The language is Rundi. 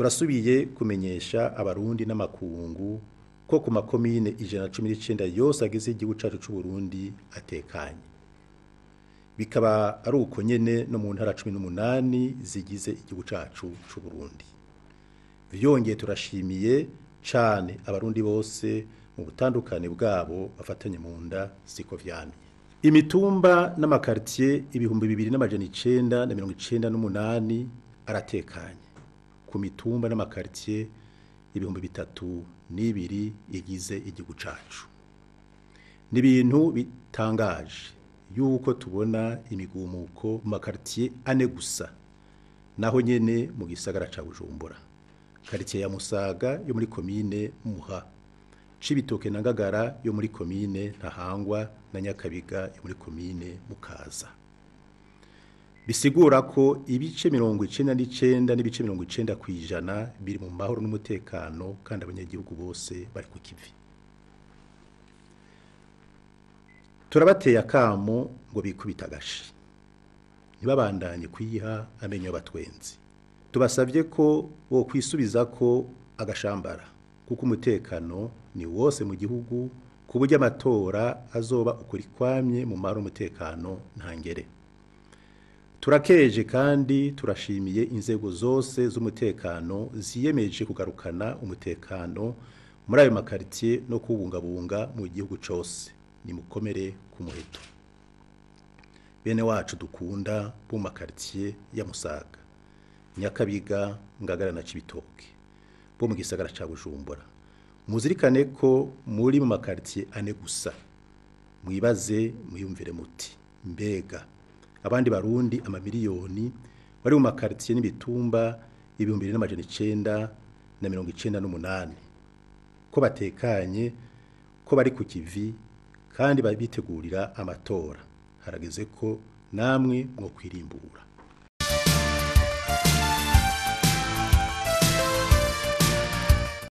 turasubiye kumenyesha abarundi n'amakungu ko ku makomine 119 yose agize igihugu cacu c'u Burundi atekanye. Bikaba ari uko nyene no mu ntara 18 zigize igihugu cacu c'u Burundi. Vyongeye turashimiye cane abarundi bose mu butandukane bwabo bafatanye mu nda siko vyamye. Imitumba n'amakartier 2998 aratekanye. Ku mitumba n'amakartier 3200 igize igihugu cacu. Ni ibintu bitangaje yuko tubona imigumuko mu makartier ane gusa naho nyene mu gisagara ca Bujumbura. Quartier ya Musaga yo muri commune Muha, Cibitoke na Ngagara yo muri commune Ntahangwa na Nyakabiga yo muri commune Mukaza. Bisigura ko ibice 99 n'ibice 90% biri mu mahoro n'umutekano kandi abanyagihugu bose bari ku kivi. Turabateye akamo ngo bikubita gashi. Ntibabandanye kwiha amenyo batwenzi. Tubasavye ko wo kwisubiza ko agashambara kuko umutekano ni wose mu gihugu kuburyo amatora azoba ukuri kwamye mu mahoro umutekano ntangere. Turakeje kandi turashimiye inzego zose z'umutekano ziyemeje kugarukana umutekano muri ayo makartier no kubungabunga mu gihugu cose. Ni mukomere ku muheto. Bene wacu dukunda bu makartier ya Musaga, Nyakabiga, Ngagara na Cibitoke bo mu gisagara ca Bujumbura. Muzirikane ko muri mu makartier ane gusa. Mwibaze muyumvire muti mbega abandi barundi amamiliyoni bari mu makartier n'ibitumba 2998 ko batekanye, ko bari ku kivi kandi babitegurira amatora. Harageze ko namwe mwo kwirimbura.